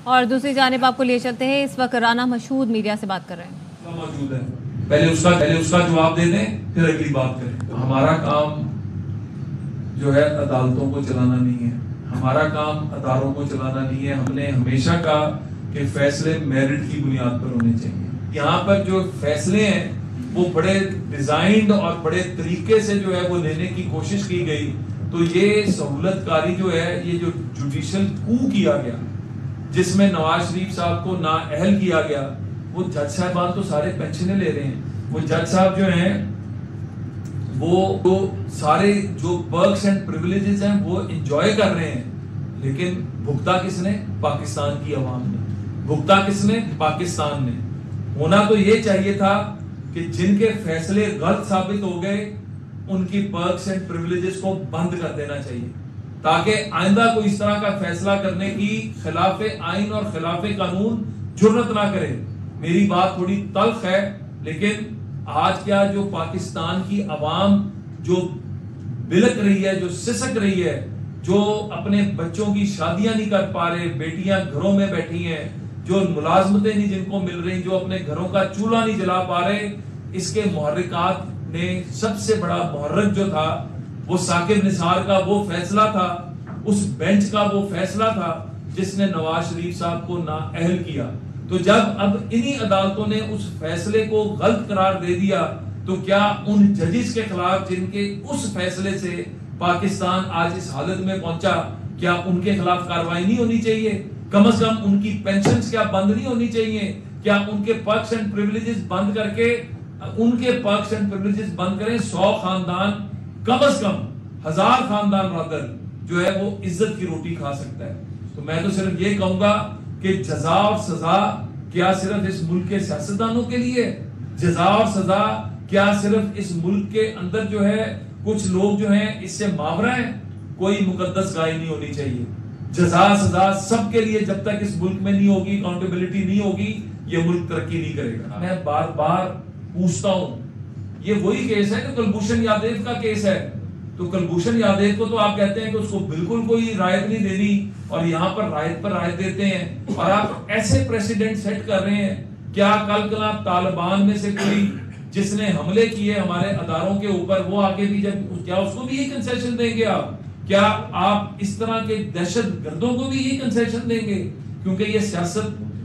اور دوسری جانب آپ کو لیے چلتے ہیں، اس وقت رانا مشہود میڈیا سے بات کر رہے ہیں. موجود ہے، پہلے اس کا جواب دے دیں پھر اگلی بات کریں. ہمارا کام جو ہے عدالتوں کو چلانا نہیں ہے، ہمارا کام اداروں کو چلانا نہیں ہے. ہم نے ہمیشہ کہا کہ فیصلے میرٹ کی بنیاد پر ہونے چاہیے. یہاں پر جو فیصلے ہیں وہ بڑے ڈیزائنڈ اور بڑے طریقے سے جو ہے وہ لینے کی کوشش کی گئی. تو یہ سہولت کاری جو ہے، یہ جو جوڈیشل کو کیا گیا جس میں نواز شریف صاحب کو نااہل کیا گیا، وہ جج صاحبان تو سارے پینشنیں لے رہے ہیں. وہ جج صاحب جو ہیں وہ سارے جو پرکس اینڈ پریویلیجز ہیں وہ انجوائے کر رہے ہیں. لیکن بھگتا کس نے؟ پاکستان کی عوام نے. بھگتا کس نے؟ پاکستان نے. ہونا تو یہ چاہیے تھا کہ جن کے فیصلے غلط ثابت ہو گئے ان کی پرکس اینڈ پریویلیجز کو بند کر دینا چاہیے، تاکہ آئندہ کوئی اس طرح کا فیصلہ کرنے کی خلاف آئین اور خلاف قانون جرأت نہ کرے. میری بات تھوڑی تلخ ہے، لیکن آج کیا جو پاکستان کی عوام جو بلک رہی ہے، جو سسک رہی ہے، جو اپنے بچوں کی شادیاں نہیں کر پا رہے، بیٹیاں گھروں میں بیٹھی ہیں، جو ملازمتیں نہیں جن کو مل رہی، جو اپنے گھروں کا چولہا نہیں جلا پا رہے، اس کے محرکات نے سب سے بڑا محرک جو تھا وہ ثاقب نثار کا وہ فیصلہ تھا، اس بینچ کا وہ فیصلہ تھا جس نے نواز شریف صاحب کو نااہل کیا. تو جب اب انہی عدالتوں نے اس فیصلے کو غلط قرار دے دیا تو کیا ان ججز کے خلاف جن کے اس فیصلے سے پاکستان آج اس حالت میں پہنچا، کیا ان کے خلاف کارروائی نہیں ہونی چاہیے؟ کم از کم ان کی پینشنز کیا بند نہیں ہونی چاہیے؟ کیا ان کے پرکس اینڈ پریویلیجز بند کر کے ان کے پرکس اینڈ پریویلیجز بند کریں؟ 100 خاندان، کم از کم 1000 خاندان رادر جو ہے وہ عزت کی روٹی کھا سکتا ہے. تو میں تو صرف یہ کہوں گا کہ جزا اور سزا کیا صرف اس ملک کے سیاستدانوں کے لیے؟ جزا اور سزا کیا صرف اس ملک کے اندر جو ہے کچھ لوگ جو ہیں اس سے ماورا ہیں؟ کوئی مقدس گائے نہیں ہونی چاہیے. جزا سزا سب کے لیے جب تک اس ملک میں نہیں ہوگی، اکاؤنٹیبلٹی نہیں ہوگی، یہ ملک ترقی نہیں کرے گا. میں بار بار پوچھتا ہوں، یہ وہی کیس ہے کہ کلبھوشن یادیو کا کیس ہے. تو کلبھوشن یادیو کو تو آپ کہتے ہیں کہ اس کو بالکل کوئی رعایت نہیں دینی، اور یہاں پر رعایت پر رعایت دیتے ہیں، اور آپ ایسے پریسیڈنٹ سیٹ کر رہے ہیں. کیا کل طالبان میں سے کوئی جس نے حملے کیے ہمارے اداروں کے اوپر، وہ آگے بھی جب کیا اس کو بھی یہ کنسیشن دیں گے آپ؟ کیا آپ اس طرح کے دہشت گردوں کو بھی یہ کنسیشن دیں گے؟ کیونکہ یہ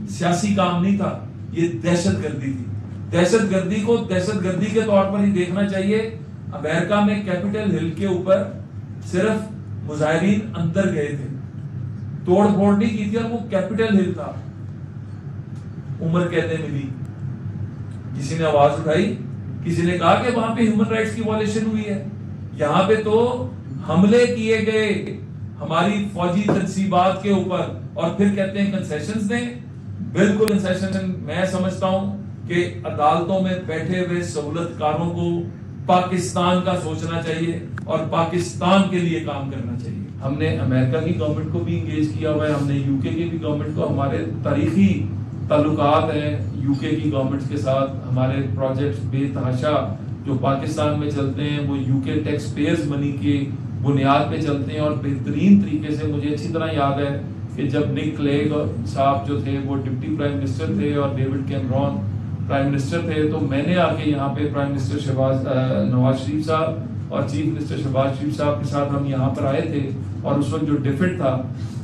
سیاسی کام نہیں تھا، یہ دہشت گردی تھی. دہشت گردی کو دہشت گردی کے طور پر ہی دیکھنا چاہیے. امریکہ میں کیپٹل ہل کے اوپر صرف مظاہرین اندر گئے تھے، توڑ پھوڑ نہیں کی تھی، اور وہ کیپٹل ہل تھا. عمر قیدیں ملی، کسی نے آواز اٹھائی، کسی نے کہا کہ وہاں پہ ہیومن رائٹس کی وائلیشن ہوئی ہے. یہاں پہ تو حملے کیے گئے ہماری فوجی تنصیبات کے اوپر، اور پھر کہتے ہیں کنسیشنز دیں. بالکل کنسیشن میں سمجھتا ہوں کہ عدالتوں میں بیٹھے ہوئے سہولت کاروں کو پاکستان کا سوچنا چاہیے اور پاکستان کے لیے کام کرنا چاہیے. ہم نے امریکہ کی گورنمنٹ کو بھی انگیج کیا ہوا ہے، ہم نے یو کے کی بھی گورنمنٹ کو، ہمارے تاریخی تعلقات ہیں یو کے کی گورنمنٹ کے ساتھ. ہمارے پروجیکٹس بے تحاشا جو پاکستان میں چلتے ہیں وہ یو کے ٹیکس پیئرز منی کی بنیاد پہ چلتے ہیں، اور بہترین طریقے سے. مجھے اچھی طرح یاد ہے کہ جب نک کلیگ صاحب جو تھے وہ ڈپٹی پرائم منسٹر تھے اور ڈیوڈ کیمرون پرائم منسٹر تھے، تو میں نے آ کے یہاں پہ پرائم منسٹر نواز شریف صاحب اور چیف منسٹر شہباز شریف صاحب کے ساتھ ہم یہاں پر آئے تھے، اور اس وقت جو ڈیفٹ تھا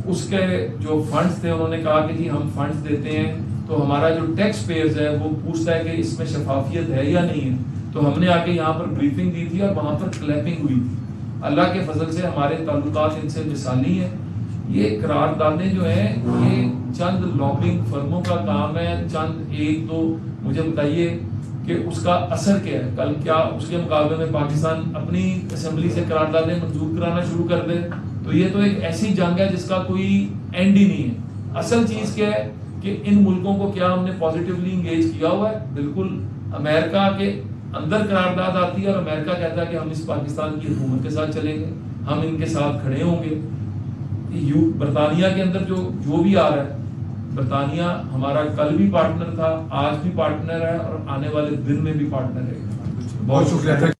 اس کے جو فنڈز تھے انہوں نے کہا کہ جی ہم فنڈز دیتے ہیں تو ہمارا جو ٹیکس پیئرز ہے وہ پوچھتا ہے کہ اس میں شفافیت ہے یا نہیں ہے. تو ہم نے آ کے یہاں پر بریفنگ دی تھی اور وہاں پر کلیپنگ ہوئی تھی. اللہ کے فضل سے ہمارے تعلقات ان سے مثالی ہیں. یہ قراردادیں جو ہیں یہ چند لابنگ فرموں کا کام ہے، چند ایک دو. مجھے بتائیے کہ اس کا اثر کیا ہے؟ کل کیا اس کے مقابلے میں پاکستان اپنی اسمبلی سے قراردادیں منظور کرانا شروع کر دے؟ تو یہ تو ایک ایسی جنگ ہے جس کا کوئی اینڈ ہی نہیں ہے. اصل چیز کیا ہے کہ ان ملکوں کو کیا ہم نے پازیٹیولی انگیج کیا ہوا ہے؟ بالکل. امریکہ کے اندر قرارداد آتی ہے اور امریکہ کہتا ہے کہ ہم اس پاکستان کی حکومت کے ساتھ چلیں گے، ہم ان کے ساتھ کھڑے ہوں گے. برطانیہ کے اندر جو بھی آ رہا ہے، برطانیہ ہمارا کل بھی پارٹنر تھا، آج بھی پارٹنر ہے، اور آنے والے دن میں بھی پارٹنر ہے. بہت شکریہ.